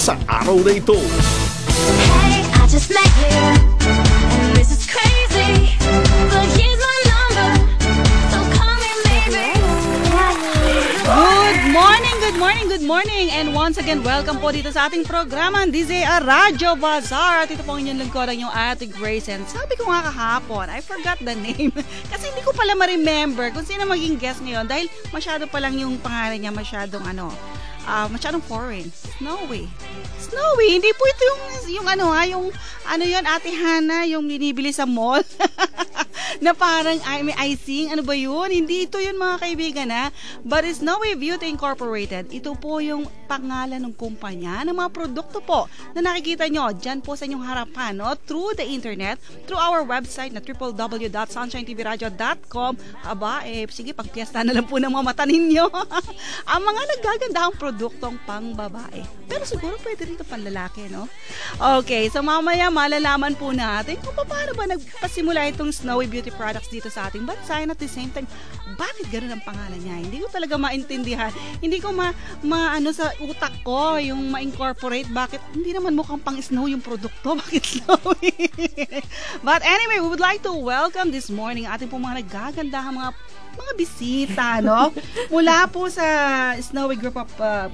sa araw na ito. Hey, I just met you, and this is crazy, but here's my number, so call me maybe. Good morning, and once again, welcome po dito sa ating programa, DJ Radyo Bazaar. At ito po ang inyong lingkod, yung Ate Grace. And sabi ko nga kahapon, I forgot the name, kasi hindi ko pala ma-remember kung sino maging guest ngayon, dahil masyado pa lang yung pangalan niya, masyadong foreign. Snowy, hindi po ito yung Ate Hana, yung binibili sa mall. Na parang may icing, ano ba yun? Hindi ito yun, mga kaibigan, ha? But it's Snowy Beauty Incorporated. Ito po yung pangalan ng kumpanya ng mga produkto po na nakikita nyo dyan po sa inyong harapan, no? Through the internet, through our website na www.sunshinetvradio.com. Aba, sige, pagpiesta na lang po ng mga mata ninyo. Ang mga naggagandahang produktong pang babae. Pero siguro pwede rin ito pang lalaki, no? Okay, so mamaya malalaman po natin kung paano ba nagpasimula itong Snowy Beauty products dito sa ating bansa, and at the same time, bakit gano'n ang pangalan niya? Hindi ko talaga maintindihan. Hindi ko sa utak ko yung ma-incorporate. Bakit? Hindi naman mukhang pang snow yung produkto. Bakit snowy? But anyway, we would like to welcome this morning ating po mga nagagandahang mga bisita, no? Mula po sa Snowy Group of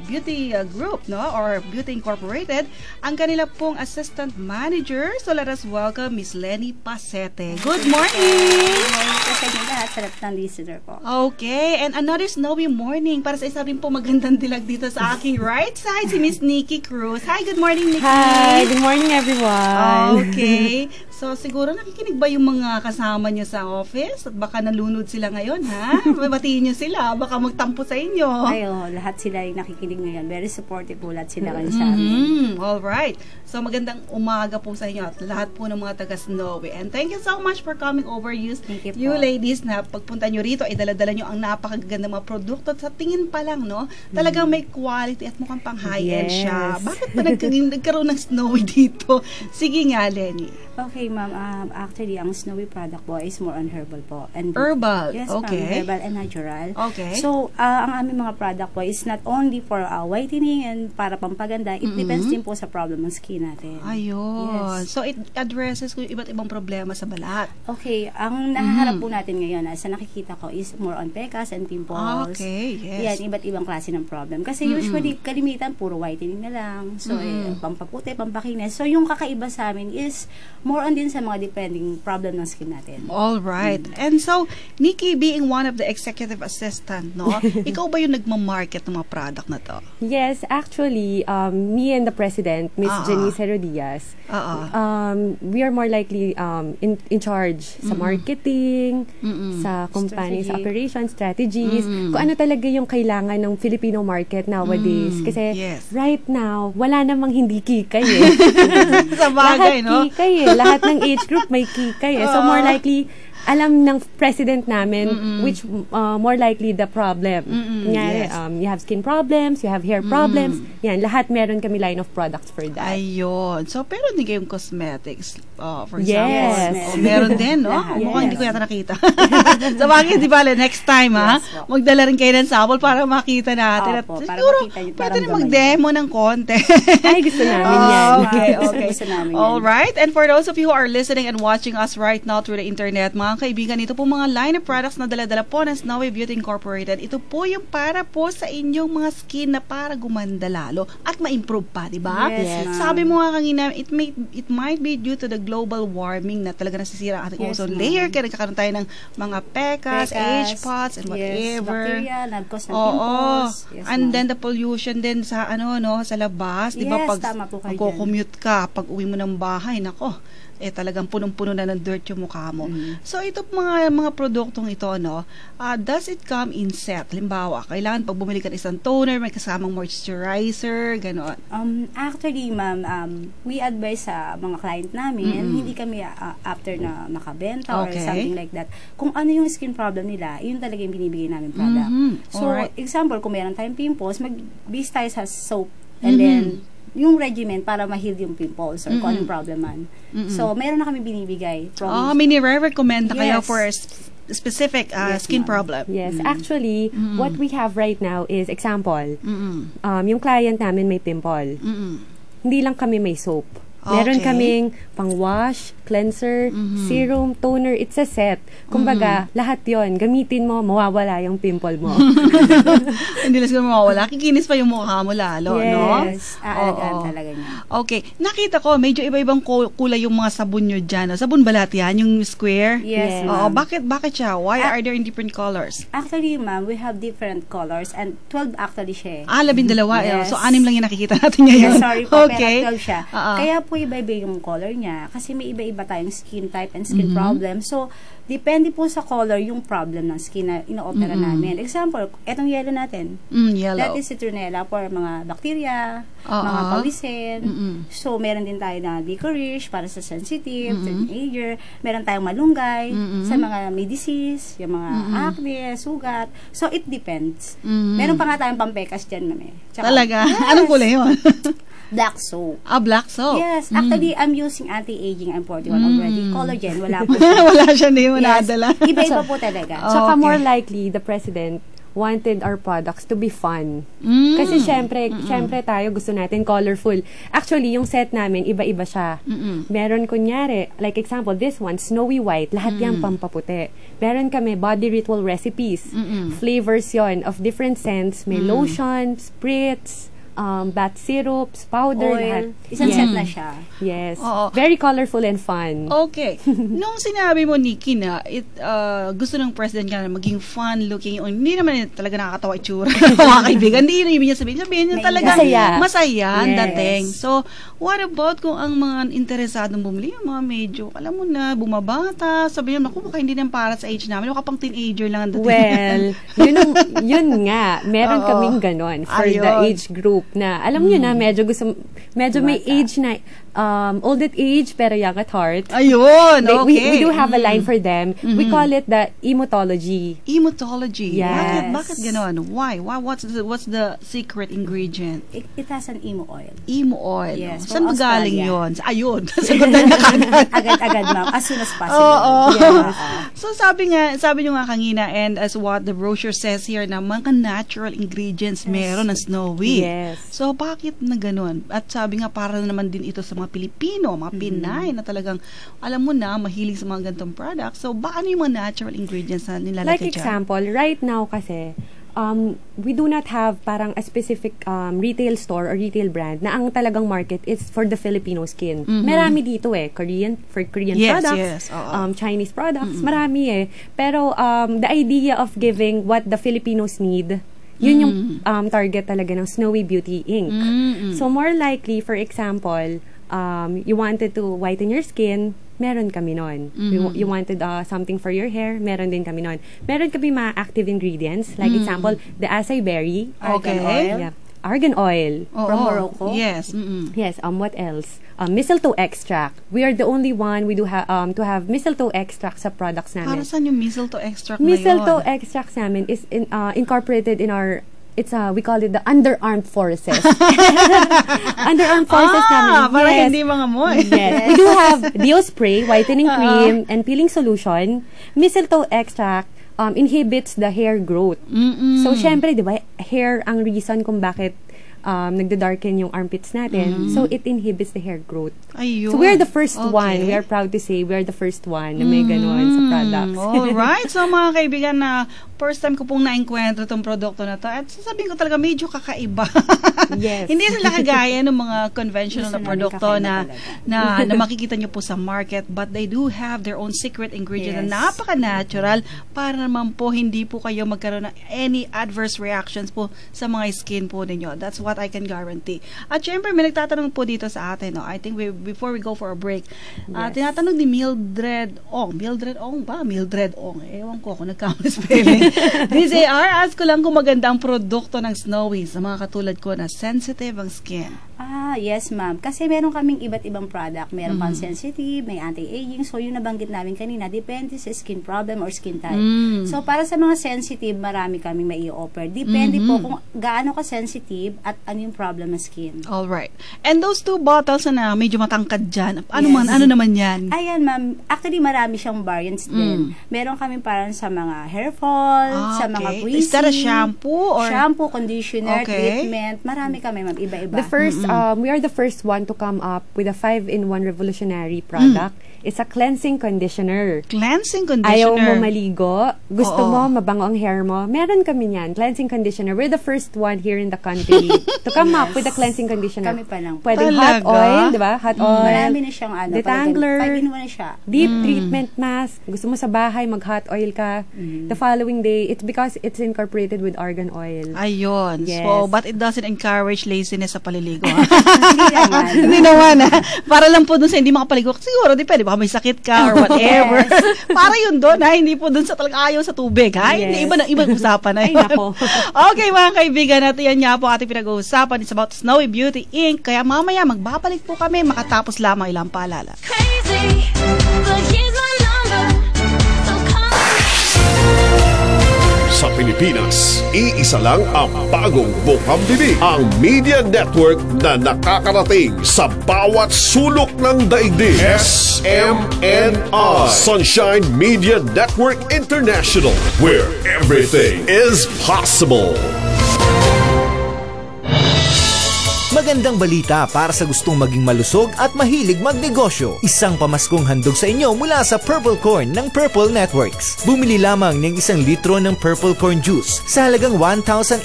Beauty Group, no? Or Beauty Incorporated, ang kanila pong assistant manager. So let us welcome Miss Lenny Pasete. Good morning! Good morning po sa inyo lahat, sa lahat ng listener po. Okay, and another snowy morning para sa isa rin po magandang dilag dito sa aking right side, si Miss Nikki Cruz. Hi, good morning, Nikki! Hi, good morning everyone! Okay, so siguro nakikinig ba yung mga kasama nyo sa office? At baka nalunod sila ngayon, ha? Babatiin nyo sila, baka magtampo sa inyo. Lahat sila yung nakikinig ngayon. Very supportive po lahat sila ngayon sa amin. Alright. So magandang umaga po sa inyo at lahat po ng mga taga Snowy. And thank you so much for coming over. You ladies, na pagpunta nyo rito, ay dala-dala nyo ang napakaganda mga produkto. At sa tingin pa lang, no? Talagang may quality at mukhang pang high-end siya. Bakit pa nagkaroon ng Snowy dito? Sige nga, Lenny. Okay, ma'am. Actually, ang Snowy product po is more on herbal po. And herbal? Yes, okay. Ma'am. Herbal and natural. Okay. So, ang aming mga product po is not only for whitening and para pampaganda. It depends din po sa problem ng skin natin. Ayun. Yes. So, it addresses kung iba't ibang problema sa balat. Okay. Ang nahaharap po natin ngayon, sa nakikita ko, is more on pecas and pimples. Okay, yes. Yan, iba't ibang klase ng problem. Kasi usually, kalimitan, puro whitening na lang. So, pampaputi, pampakinis. So, yung kakaiba sa amin is more on din sa mga depending problem ng skin natin. All right. And so, Nikki, being one of the executive assistant, no? Ikaw ba yung nagmamarket ng mga product na to? Yes, actually, me and the president, Miss Janice Herodias, we are more likely in charge sa marketing, sa company, sa operations, strategies, kung ano talaga yung kailangan ng Filipino market nowadays. Kasi right now, wala namang hindi kikay eh. Sa bagay, no? Lahat kikay eh. Lahat ng age group may kikay eh. So more likely, alam ng president namin which more likely the problem. Kunyari, you have skin problems, you have hair problems. Yan, lahat meron kami line of products for that. Ayun. So, pero hindi kayong cosmetics, for example. Yes. Meron din, no? Mukhang hindi ko yata nakita. So, bakit, di ba, next time, ha? Magdala rin kayo ng sample para makita natin. Opo, at para siguro, makita nyo, pwede rin parang mag-demo ng konti. Ay, gusto namin yan. Okay. Gusto namin yan. Alright. And for those of you who are listening and watching us right now through the internet, mga kaibigan, ito po mga line of products na dala-dala po ng Snowy Beauty Incorporated. Ito po yung para po sa inyong mga skin na para gumanda lalo at ma-improve pa, di ba? Yes, Sabi mo nga kanina, it might be due to the global warming na talaga nasisira ang ating ozone layer, kaya nagkakaroon tayo ng mga pecas, age spots, and whatever. Bacteria, nag-cause ng pimples. And then the pollution din sa sa labas, di ba? Pag tama po kayo magko-commute ka, pag uwi mo ng bahay, nako, talagang punong-puno na ng dirt yung mukha mo. So, ito mga produktong ito, does it come in set? Halimbawa, kailangan pag bumili ka ng isang toner, may kasamang moisturizer, gano'n. Actually, ma'am, we advise sa mga client namin, hindi kami after na makabenta or something like that. Kung ano yung skin problem nila, yun talaga yung binibigay namin product. So, example, kung meron tayong pimples, mag-base tayo sa soap and then yung regimen para ma-heal yung pimples or kung anong problem man. So, meron na kami binibigay. May nire-recommend na kayo for a specific skin problem. Yes, actually, what we have right now is example, yung client namin may pimple. hindi lang kami may soap. Meron Okay. kaming pang-wash, cleanser, serum, toner. It's a set. Kumbaga, lahat yon gamitin mo, mawawala yung pimple mo. Hindi lang siguro mawawala. Kikinis pa yung mukha mo lalo, no? Yes, aalagaan Oo. talaga niya. Okay. Nakita ko, medyo iba-ibang kulay yung mga sabon nyo dyan. Sabon balat yan, yung square. Yes, Oo. ma'am. Bakit siya? Why are there in different colors? Actually, ma'am, we have different colors and 12 actually siya. 12. Yes. So, 6 lang yung nakikita natin ngayon. Yes, sorry po, Okay. pero 12 siya. Kaya po iba-iba yung color niya kasi may iba-iba tayong skin type and skin problem. So, depende po sa color yung problem ng skin na ino-opera namin. Example, etong yellow natin. Yellow. That is citronella for mga bacteria, Oo. mga pawisin. So, meron din tayo na licorice para sa sensitive, teenager. Meron tayong malunggay sa mga may disease, yung mga acne, sugat. So, it depends. Meron pa nga tayong pampekas dyan, mami. Tsaka, Talaga? Yes, Anong kulay yun? black soap. Black soap. Yes, actually, I'm using anti-aging. I'm 41 already. Collagen, wala po. Wala siya, hindi mo Yes, nadala. iba-iba po talaga. Tsaka Okay. more likely, the president wanted our products to be fun. Kasi syempre tayo gusto natin colorful. Actually, yung set namin, iba-iba siya. Meron kunyari, like example, this one, snowy white, lahat yan pampaputi. Meron kami body ritual recipes. Flavors yon of different scents. May lotion, spritz, bath syrups, powder, lahat. Oil. Isang set na siya. Yes. Oo. Very colorful and fun. Okay. Nung sinabi mo, Nikki, na gusto ng president ka na maging fun-looking, hindi naman talaga nakakatawa itsura ng mga kaibigan. Hindi yun ibig niya sabihin. Sabihin niya talaga masaya ang Yes. dating. So, what about kung ang mga interesadong bumili, yung mga medyo, alam mo na, bumabata, sabihin niya, naku, baka hindi na para sa age namin, baka pang teenager lang ang dating. Well, yun nga. Meron kaming ganon for the Ayun. age group na, alam nyo na, medyo may age na, old at age, pero young at heart. Ayun, We do have a line for them. We call it the emotology. Emotology. Yes. Bakit ganon? Why? What's the secret ingredient? It has an emo oil. Emo oil. Yes, Saan from ba galing Australia. yun? Ayun. Sagutan niya kagad. Agad-agad, ma'am. As soon as possible. Oo. Yes. So sabi nyo nga kanina, and as what the brochure says here, na mga natural ingredients meron ng Snowy. Yes. So bakit na ganun? At sabi nga, para naman din ito sa mga Pilipino, mga Pinay, na talagang, alam mo na, mahilig sa mga gantong products. So paano yung mga natural ingredients na nilalagay Like dyan? example, right now kasi, we do not have parang a specific retail store or retail brand na ang talagang market is for the Filipino skin. Marami dito Korean Yes, products, yes. Oo. Chinese products, marami Pero the idea of giving what the Filipinos need, yun yung target talaga ng Snowy Beauty Inc. So more likely, for example, you wanted to whiten your skin, meron kami nun. You wanted something for your hair, meron din kami nun. Meron kami mga active ingredients, like example, the acai berry, Okay. argan oil. From Morocco? Yes. Yes, what else? Mistletoe extract. We are the only one we do to have mistletoe extract sa products Para namin. saan yung mistletoe extract Mistletoe na yun? extracts namin is incorporated in our we call it the underarm forces. Underarm forces namin. Para Yes. hindi mga moy. Yes. We do have Deo spray, whitening cream, and peeling solution. Mistletoe extract inhibits the hair growth. So, syempre, di ba, hair ang reason kung bakit nagda-darken yung armpits natin. So, it inhibits the hair growth. Ayun. So, we're the first Okay. one. We are proud to say we're the first one na may ganon sa products. Alright. So, mga kaibigan, na first time ko pong na-encuentro itong produkto na to, at sasabihin ko talaga medyo kakaiba. Yes. Hindi sila kagaya ng mga conventional Gusto na namin produkto kakaiba na makikita nyo po sa market, but they do have their own secret ingredient Yes. na napaka-natural para naman po hindi po kayo magkaroon ng any adverse reactions po sa mga skin po ninyo. That's what I can guarantee. At syempre, may nagtatanong po dito sa atin. No? I think before we go for a break, tinatanong ni Mildred Ong. Mildred Ong ba? Mildred Ong. Ewan ko kung nagkamali spelling. DZR, ask ko lang kung maganda ang produkto ng Snowy sa mga katulad ko na sensitive ang skin. Yes, ma'am. Kasi meron kaming iba't ibang product. Meron pang sensitive, may anti-aging. So, yung nabanggit namin kanina, depende sa skin problem or skin type. So, para sa mga sensitive, marami kaming mai-offer. Depende po kung gaano ka sensitive at ano yung problem ng skin. Alright. And those 2 bottles na medyo matangkad dyan, Yes. ano naman yan? Ayan, ma'am. Actually, marami siyang variants din. Meron kami parang sa mga hair fall, sa mga okay. greasy. Is that a shampoo or? Shampoo, conditioner, Okay. treatment. Marami kami, ma'am. Iba-iba. The first we are the first one to come up with a 5-in-1 revolutionary product. It's a cleansing conditioner. Cleansing conditioner. Ayaw mo maligo, gusto mo mabango ang hair mo, meron kami niyan, cleansing conditioner. We're the first one here in the country to come up with a cleansing conditioner. Kami pa lang. Pwedeng hot oil, di ba? Hot oil. Marami na siyang detangler. 5-in-1 na siya. Deep treatment mask. Gusto mo sa bahay, mag-hot oil ka. The following day, it's because it's incorporated with argan oil. Ayun. Yes. So, but it doesn't encourage laziness sa paliligo. Hindi naman. Hindi naman. Para lang po dun sa hindi makapaligo. Siguro, depende. Baka may sakit ka or whatever. Para yun dun, hindi po dun sa talagang ayaw sa tubig. Hindi, ibang usapan na yun. Ay, nako. Okay, mga kaibigan, at yan nga po ating pinag-uusapan. It's about Snowy Beauty Inc. Kaya mamaya, magbabalik po kami makatapos lamang ilang paalala. Crazy, but here's my number. So call Sa Pilipinas, iisa lang ang bagong bukang bibig, ang media network na nakakarating sa bawat sulok ng daigdig. SMNI, Sunshine Media Network International, where everything is possible. Magandang balita para sa gustong maging malusog at mahilig magnegosyo. Isang pamaskong handog sa inyo mula sa Purple Corn ng Purple Networks. Bumili lamang ng 1 litro ng Purple Corn Juice sa halagang 1,800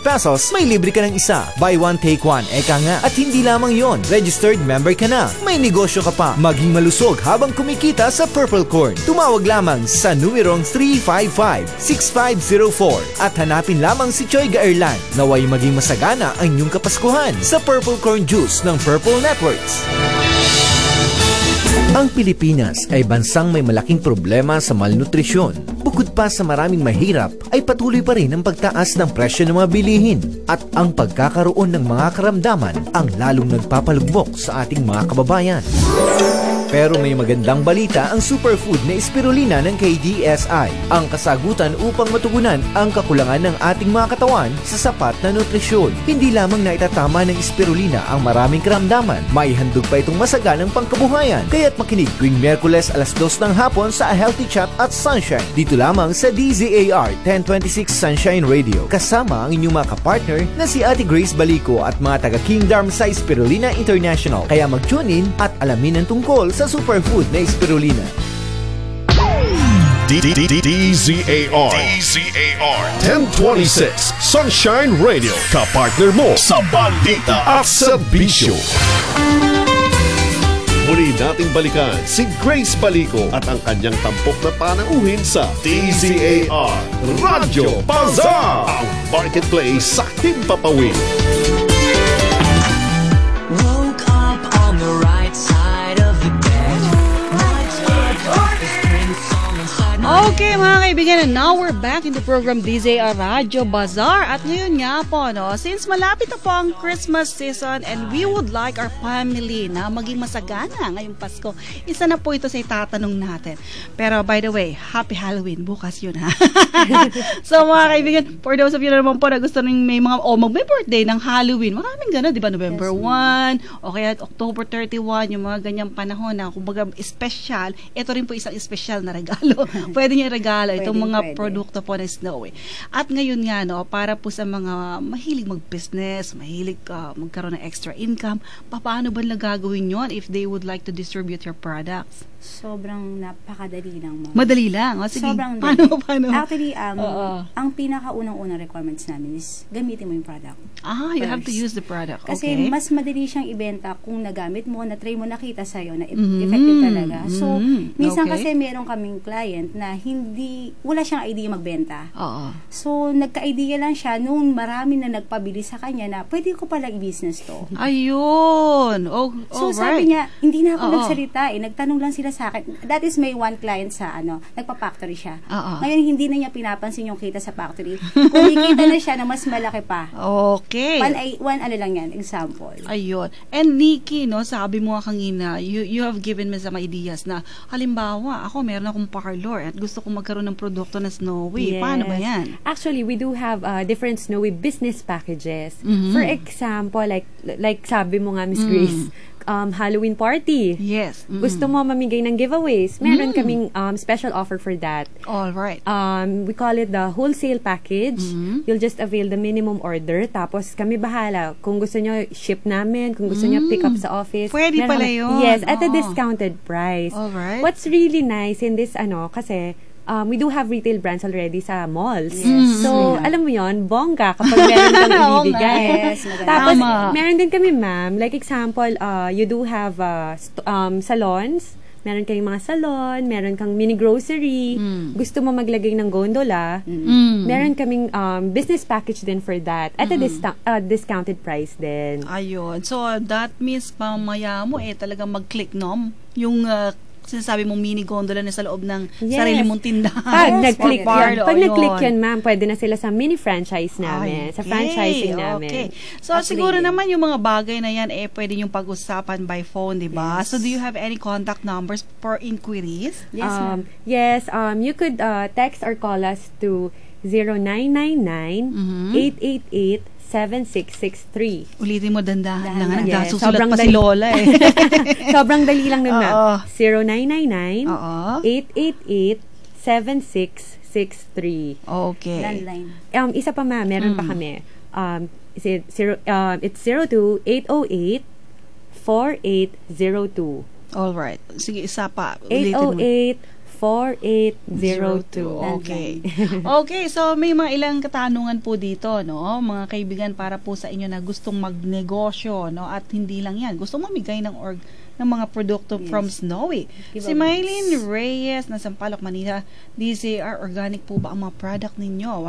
pesos. May libre ka ng isa. Buy one, take one. Eka nga. At hindi lamang yon, registered member ka na. May negosyo ka pa. Maging malusog habang kumikita sa Purple Corn. Tumawag lamang sa numerong 355-6504 at hanapin lamang si Choy Gaerlan. Naway maging masagana ang inyong kapaskuhan sa Purple Corn Juice ng Purple Networks. Ang Pilipinas ay bansang may malaking problema sa malnutrisyon. Bukod pa sa maraming mahirap, ay patuloy pa rin ang pagtaas ng presyo ng mga bilihin at ang pagkakaroon ng mga karamdaman ang lalong nagpapalugbok sa ating mga kababayan. Pero may magandang balita ang superfood na spirulina ng KDSI. Ang kasagutan upang matugunan ang kakulangan ng ating mga katawan sa sapat na nutrisyon. Hindi lamang na itatama ng spirulina ang maraming karamdaman, may handog pa itong masaganang pangkabuhayan. Kaya't makinig tuwing Miyerkules alas 2 ng hapon sa A Healthy Chat at Sunshine. Dito lamang sa DZAR 1026 Sunshine Radio. Kasama ang inyong mga kapartner na si Ate Grace Balico at mga taga-Kingdom sa Spirulina International. Kaya mag-tune in at alamin ang tungkol sa superfood na spirulina. DZAR 1026 Sunshine Radio, kapartner mo sa balita at serbisyo. Muli nating balikan si Grace Balico at ang kanyang tampok na panauhin sa DZAR Radyo Bazaar, ang marketplace sa Himpapawid. Woke up on the right side of the bed. My heart is playing song inside my Okay mga kaibigan, and now we're back in the program DZAR Radyo Bazaar. At ngayon nga po, since malapit na po ang Christmas season and we would like our family na maging masagana ngayong Pasko, isa na po ito sa itatanong natin. Pero by the way, Happy Halloween, bukas yun ha. So mga kaibigan, for those of you na naman po na gusto rin may mga, mag-birthday ng Halloween, maraming gano'n, di ba? November 1, o kaya October 31, yung mga ganyang panahon na kumbaga special, ito rin po isang special na regalo. Pwede niyo regalo itong mga produkto po na Snowy. At ngayon nga, para po sa mga mahilig mag-business, mahilig magkaroon ng extra income, paano ba nila gagawin yon if they would like to distribute your products? Sobrang napakadali lang, ma'am. Madali lang. O, sige. Sobrang Paano? Actually, ang pinakaunang-unang requirements namin is gamitin mo yung product. You have to use the product. Kasi Okay. mas madali siyang ibenta kung nagamit mo, na-try mo, nakita sa'yo na effective talaga. So, minsan Okay. kasi meron kaming client na wala siyang idea magbenta. Oo. So, nagka-idea lang siya nung marami na nagpabili sa kanya na pwede ko pala i-business to. Ayun. So, sabi niya, hindi na ako nagsalita nagtanong lang sila sa akin. That is may one client sa nagpa-factory siya. Ngayon, hindi na niya pinapansin yung kita sa factory. Kumikita na siya na mas malaki pa. Okay. One lang yan, example. Ayun. And Nikki, sabi mo kanina, you have given me some ideas na, halimbawa, ako meron akong parlor at gusto kong magkaroon ng produkto na Snowy. Paano ba yan? Actually, we do have different Snowy business packages. For example, like sabi mo nga, Miss Grace, Halloween party. Yes. Gusto mo mamigay ng giveaways. Meron kaming special offer for that. All right. We call it the wholesale package. You'll just avail the minimum order. Tapos kami bahala. Kung gusto nyo ship namin, kung gusto nyo pick up sa office. Pwede pala yun. Yes, at a discounted price. All right. What's really nice in this, kasi we do have retail brands already sa malls. So, alam mo yon, bongga kapag meron kang ibibigay. Yes, Tapos, Tama. meron din kami, ma'am. Like example, you do have salons. Meron kayong mga salon, meron kang mini grocery, gusto mo maglagay ng gondola, meron kaming business package din for that at a discounted price din. Ayun. So, that means mamaya mo talagang mag-click, no? Yung sinasabi mong mini gondola na sa loob ng sarili mong tindahan. Pag nag-click Or yan, bar, nag-click yan, ma'am, pwede na sila sa mini franchise namin, sa franchising namin. Okay. So, siguro naman yung mga bagay na yan, pwede yung pag-usapan by phone, di ba? So, do you have any contact numbers for inquiries? Yes, ma'am. Yes, you could text or call us to 0999-888-7663. Ulitin mo dandahan lang. Yes, Nagdasusulat sobrang pa si dali. Lola Sobrang dali lang nun, ma'am. Oo. 0999-888-7663. Okay. Landline. Isa pa, ma'am, meron pa kami. It's 02-808-4802. Alright. Sige, isa pa. Ulitin mo. 808-4802. Okay. Okay, so may mga ilang katanungan po dito, no? Mga kaibigan, para po sa inyo na gustong magnegosyo, no? At hindi lang yan. Gustong mamigay ng mga produkto from Snowy. Si Mylene Reyes na Sampaloc, Manila, DCR, organic po ba ang mga product ninyo?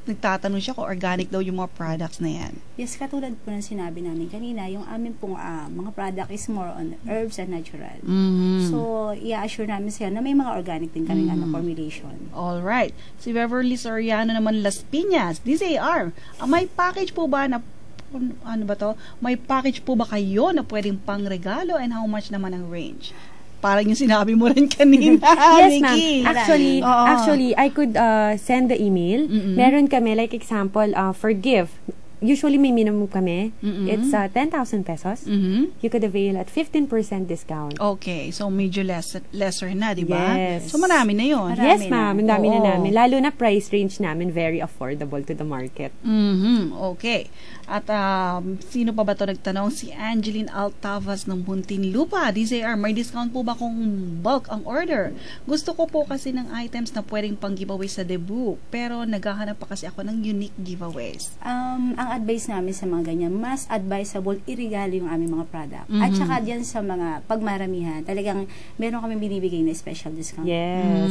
Nagtatanong siya kung organic daw yung mga products na yan. Yes, katulad po ng sinabi namin kanina, yung amin pong mga product is more on herbs and natural. So, i-assure namin sila na may mga organic din kaming formulation. Alright. Si Beverly Soriano naman, Las Piñas, DCR. May package po ba na may package po ba kayo na pwedeng pangregalo, and how much naman ang range? Parang yung sinabi mo rin kanina. Yes, ma'am. Nikki. Actually, I could send the email. Meron kami, like example, for gift. Usually, may minimum kami. It's 10,000 pesos. You could avail at 15% discount. Okay. So, medyo lesser na, di ba? Yes. So, marami na yun. Yes, ma'am. Ang dami na Oo. namin. Lalo na price range namin, very affordable to the market. Okay. At sino pa ba ito nagtanong? Si Angeline Altavas ng Muntinlupa. DZR, may discount po ba kung bulk ang order? Gusto ko po kasi ng items na pwedeng pang giveaway sa debut. Pero naghahanap pa kasi ako ng unique giveaways. Ang advice namin sa mga ganyan, mas advisable irigalo yung aming mga product. At saka dyan sa mga pagmaramihan, talagang meron kami binibigay na special discount. Yes.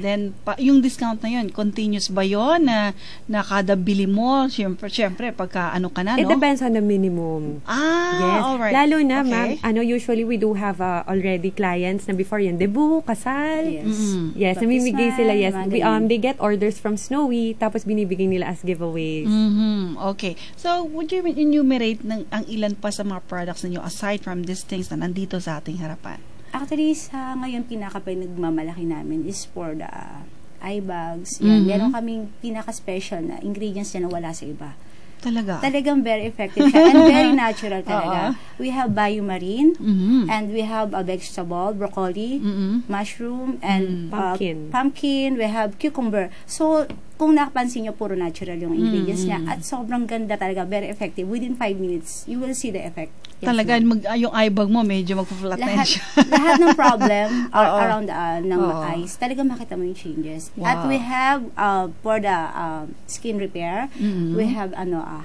Then, yung discount na yun, continuous ba yun na kada bili mo? Siyempre, pagka ka na, It no? depends on the minimum. Yes. Alright. Lalo na, Okay. ma'am, usually we do have already clients na before yan, debut, kasal. Yes. Yes, namimigay sila, yes. Mga ganyan. They get orders from Snowy, tapos binibigay nila as giveaways. Okay. So, would you enumerate ang ilan pa sa mga products ninyo aside from these things na nandito sa ating harapan? Actually, sa ngayon, pinagmamalaki namin is for the eye bags. Yan. Meron kaming pinaka-special na ingredients na wala sa iba. Talagang very effective siya and very natural talaga. We have biomarine and we have a vegetable, broccoli, mushroom, and pumpkin. We have cucumber. So, kung nakapansin nyo, puro natural yung ingredients niya at sobrang ganda talaga, very effective. Within 5 minutes, you will see the effect. Yes, Talaga, yung eye bag mo, medyo magpa-flat na lahat, siya. lahat ng problem around ng eyes, talagang makita mo yung changes. Wow. At we have for the skin repair, we have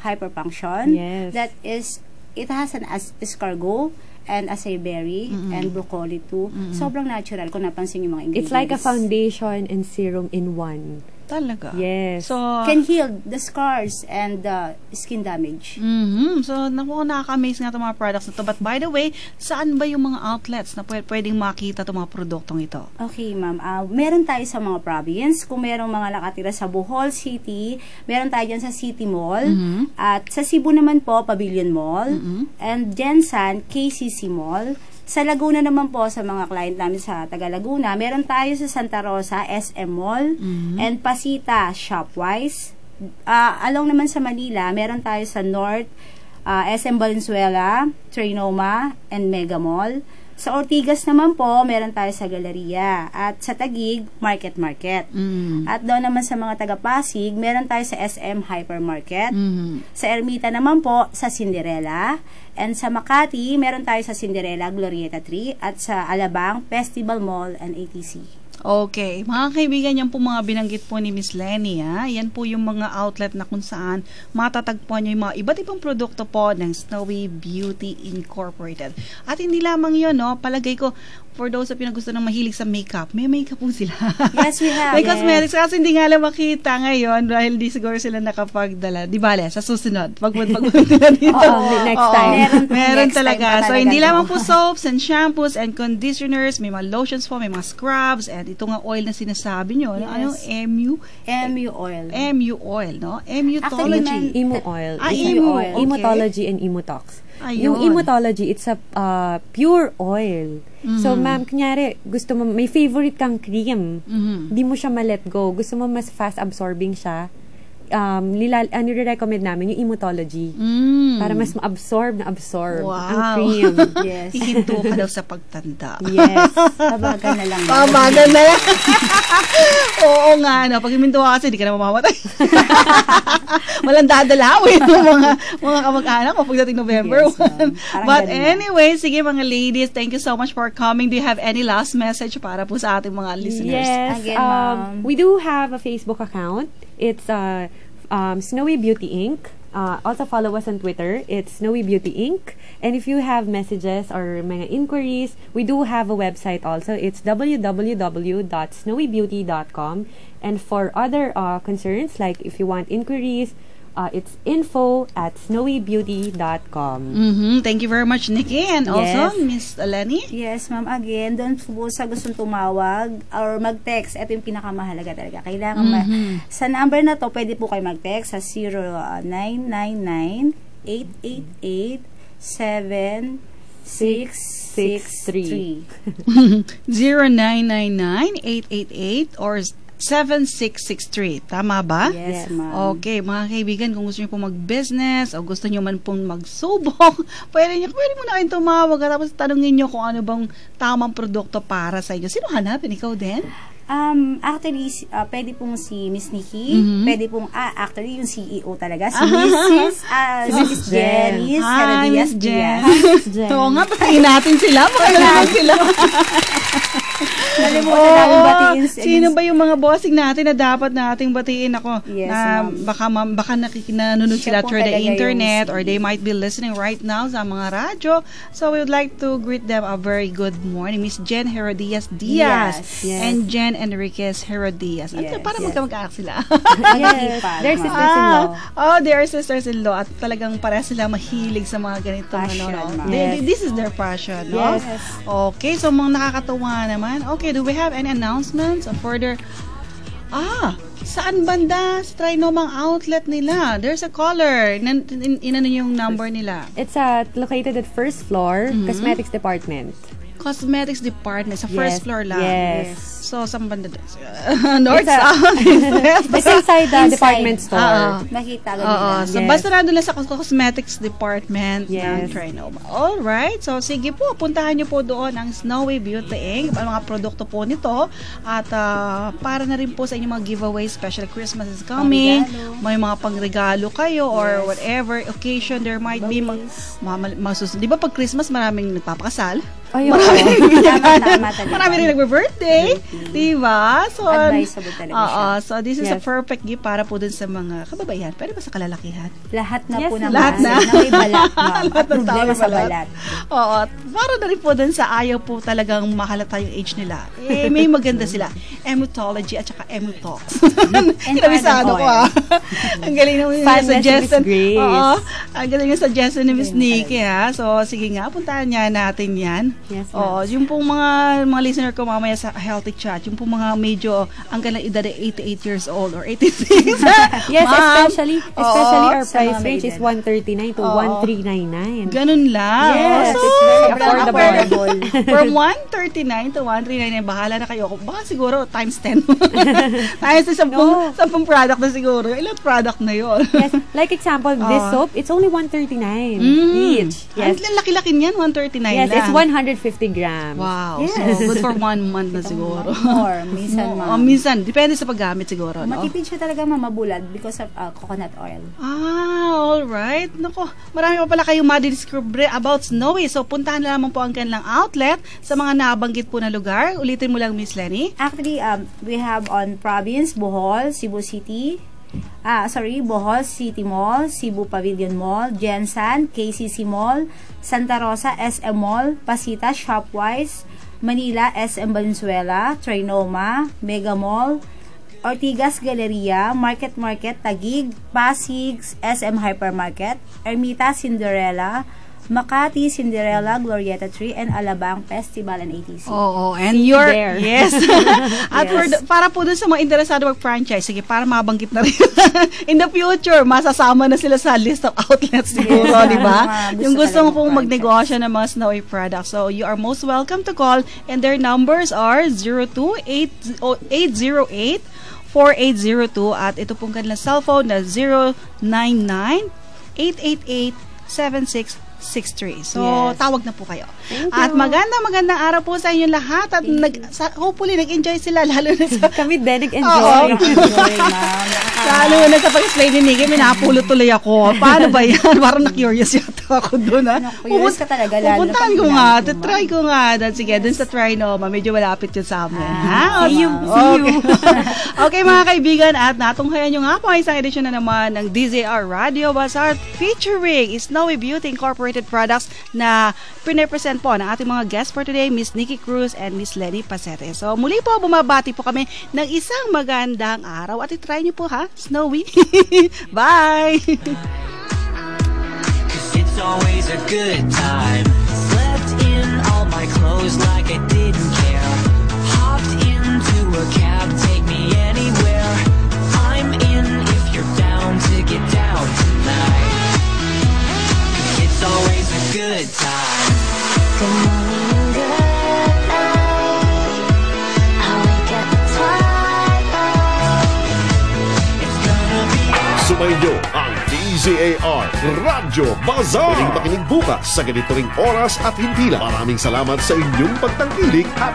hyperpunction. Yes. That is, it has an escargot and acai berry and broccoli too. Sobrang natural kung napansin yung mga ingredients. It's like a foundation and serum in one. Talaga? Yes. So, Can heal the scars and the skin damage. So, nakaka-amaze nga itong mga products na ito. But by the way, saan ba yung mga outlets na pwedeng makita itong mga produktong ito? Okay, ma'am. Meron tayo sa mga province. Kung merong mga nakatira sa Bohol City, meron tayo dyan sa City Mall. At sa Cebu naman po, Pavilion Mall. And Jensan, KCC Mall. Sa Laguna naman po, sa mga client namin sa Taga Laguna, meron tayo sa Santa Rosa, SM Mall, and Pasita, Shopwise. Along naman sa Manila, meron tayo sa North, SM Valenzuela, Trinoma, and Mega Mall. Sa Ortigas naman po, meron tayo sa Galleria. At sa Taguig, Market. At doon naman sa mga taga-Pasig, meron tayo sa SM Hypermarket. Sa Ermita naman po, sa Cinderella. And sa Makati, meron tayo sa Cinderella, Glorieta 3. At sa Alabang, Festival Mall and ATC. Okay. Mga kaibigan, yan po mga binanggit po ni Miss Lenny. Yan po yung mga outlet na kung saan matatagpuan nyo yung mga iba't ibang produkto po ng Snowy Beauty Incorporated. At hindi lamang yun, no? Palagay ko, for those na gusto ng mahilig sa makeup, may makeup po sila. Yes, we have. May cosmetics. Kasi hindi nga lang makita ngayon dahil di siguro sila nakapagdala. Di bale, sa susunod. Pagpunta nila dito. Next time. Meron next talaga. time So, hindi to. lamang po soaps and shampoos and conditioners. May mga lotions po, may mga scrubs, and ito nga oil na sinasabi nyo. Yes. Anong MU? MU oil. MU oil, no? Actually, Emutology. Emo oil. Emo, It's okay. Emotology and Emotox. Ayun. Yung Emotology, it's a pure oil. So, ma'am, kunyari, gusto mo, may favorite kang cream, di mo siya ma-let go. Gusto mo mas fast absorbing siya, nire-recommend namin yung Emotology. Para mas ma-absorb ang Wow. cream. Yes. Hihinto ka daw sa pagtanda. Yes. Tabagan na lang. Pabagan na yan. Oo nga, no? Pag himinto ka kasi, di ka na mamamatay. Walang dadalawin ng mga kamag-anak mo pagdating November Yes, 1. ma'am. Parang But ganun na. anyway, sige mga ladies, thank you so much for coming. Do you have any last message para po sa ating mga listeners? Yes. Again, ma'am. We do have a Facebook account. It's Snowy Beauty Inc. Also follow us on Twitter. It's Snowy Beauty Inc. And if you have messages or mga inquiries, we do have a website also. It's www.snowybeauty.com. And for other concerns, like if you want inquiries, it's info@snowybeauty.com. Thank you very much, Nikki. And also, Yes. Miss Lenny. Yes, ma'am. Again, doon po sa gustong tumawag or mag-text, ito yung pinakamahalaga talaga. Kailangan sa number na to, pwede po kayo mag-text sa 0999-888-7663. 0999-888 or 7663. Tama ba? Yes, ma'am. Okay, mga kaibigan, kung gusto niyo pong mag-business o gusto niyo man pong magsubok, pwede mo na kayong tumawag at tapos tanungin niyo kung ano bang tamang produkto para sa inyo. Sino hanapin? Ikaw din? Actually, pwede pong si Miss Nikki, pwede pong, actually, yung CEO talaga, si Mrs. Jenny Hi, Miss Jen. Jen. Oo nga, batiin natin sila. Pakailangan sila. Nalimutan namin batiin. Sino ba yung mga bossing natin na dapat nating batiin ako? Yes, na ma'am. baka nanonood Siya sila po through the talaga yung internet CEO. or they might be listening right now sa mga radyo. So we would like to greet them a very good morning. Miss Jen Herodias Diaz Yes. and Jen Enriquez Herodias. Ano, Yes, para yes. magkamag-aak sila. Mag-ipag, They're ma'am. sisters-in-law. They are sisters-in-law at talagang para sila mahilig sa mga ganitong Passion, ano, no? ma'am. Yes. This is their passion, no? Yes. Okay, so mga nakakatuwa naman. Okay, do we have any announcements or further? Saan banda sa Trinomang outlet nila? There's a caller. Inano yung number nila? It's located at first floor, cosmetics department. Cosmetics department sa first Yes, floor lang. yes. So, saan banda? North, It's a- south, east, It's inside the Inside. department store. Nakita ko Oo. nila. So, Yes. basta nandun lang sa cosmetics department ng Yes. Trinoma. Alright. So, sige po. Puntahan nyo po doon ang Snowy Beauty Inc. Ang mga produkto po nito. At para na rin po sa inyong mga giveaways, especially Christmas is coming. Pangregalo. May mga pangregalo kayo or whatever occasion there might be. Di ba pag Christmas maraming nagpapakasal? Ayun. Tama talaga. Marami rin nagbe-birthday. Diba? So, Advisable talaga siya. So, this is a Yes. perfect gift para po dun sa mga kababaihan. Pwede ba sa kalalakihan? Lahat na Yes, po ng lahat na. may balat, ma'am. Lahat ng tao Problema may sa balat. balat. Oo. Para na rin po dun sa ayaw po talagang mahalata yung age nila. May maganda sila. Emutology at saka Emutox. Kinabisado ko Ang galing naman yung Fan na si suggestion. Miss Grace. Oo. Ang galing yung suggestion ni Miss Nikki So, sige nga, puntahan niya natin yan. Yes, ma'am. Oo. Yung pong mga listener ko mamaya sa Healthy Chat chat, yung po mga medyo ang kanilang edad ay 88 years old or 86. Yes, Ma'am. especially our sa price mga range is 139 to 1399. Ganun lang. Yes, So, it's very sobrang affordable. From 139 to 139, bahala na kayo. Baka siguro times 10. Times 10, 10 product na siguro. Ilang product na yun? Yes, like example, this soap, it's only 139 each. Yes. Ang laki-laki niyan, 139 Yes, lang. it's 150 grams. Wow. Yes. So, good for 1 month na siguro. More, minsan, Oh, ma'am. minsan. Depende sa paggamit siguro. No? Matipid siya talaga, ma'am, mabulad because of coconut oil. Alright. Nako, marami pa pala kayong madidiscover about Snowy. So, puntahan na lamang po ang kanilang outlet sa mga nabanggit po na lugar. Ulitin mo lang, Miss Lenny. Actually, we have on province, Bohol, Cebu City, Bohol City Mall, Cebu Pavilion Mall, Jensan, KCC Mall, Santa Rosa, SM Mall, Pasita, Shopwise, Manila, SM Valenzuela, Trinoma, Mega Mall, Ortigas Galleria, Market, Taguig, Pasig, SM Hypermarket, Ermita, Cinderella, Makati, Cinderella, Glorieta Tree, and Alabang Festival and ATC. Oo, and See you you're there. yes. At Yes. para po dun sa mga interesado mag-franchise, sige, para mabanggit na rin. In the future, masasama na sila sa list of outlets siguro, Yes. di ba? Gusto Yung gusto mo talaga pong mag-franchise. magnegosyo ng mga Snowy products. So, you are most welcome to call, and their numbers are 02-808 4802 at ito pong kanilang cellphone na 099-888-7663. So, Yes. tawag na po kayo. Thank At you. magandang araw po sa inyong lahat at hopefully nag-enjoy sila lalo na sa Kami din, Oo. nag-enjoy. Enjoy, ma'am. lalo na sa pag-explain ni Nikki, minapulot tuloy ako. Paano ba yan? Parang na-curious yata ako doon, ha? Curious ka talaga, lalo Pupuntahan pag ko nga, ginamit mo, try ko nga. Sige, dun sa Trinoma, medyo malapit yun sa amin. Ha? See you. Okay. Okay, mga kaibigan, at natunghayan nyo nga po ang isang edisyon na naman ng DZR Radio Bazaar featuring Snowy Beauty Incorporated Products na pinapresent po ng ating mga guests for today, Miss Nikki Cruz and Miss Lenny Pasete. So, muli po, bumabati po kami ng isang magandang araw at itry nyo po, ha? Snowy. Bye! 'Cause it's always a good time. Slept in all my clothes like I didn't care. Hopped into a cab, take me anywhere. I'm in if you're down to get down tonight. 'Cause it's always a good time. Good morning, good night. I wake up twilight. It's gonna be Sumainyo ang DZAR Radyo Bazaar. Muling makinig bukas sa ganito ring oras at hindi lang. Maraming salamat sa inyong pagtangkilik at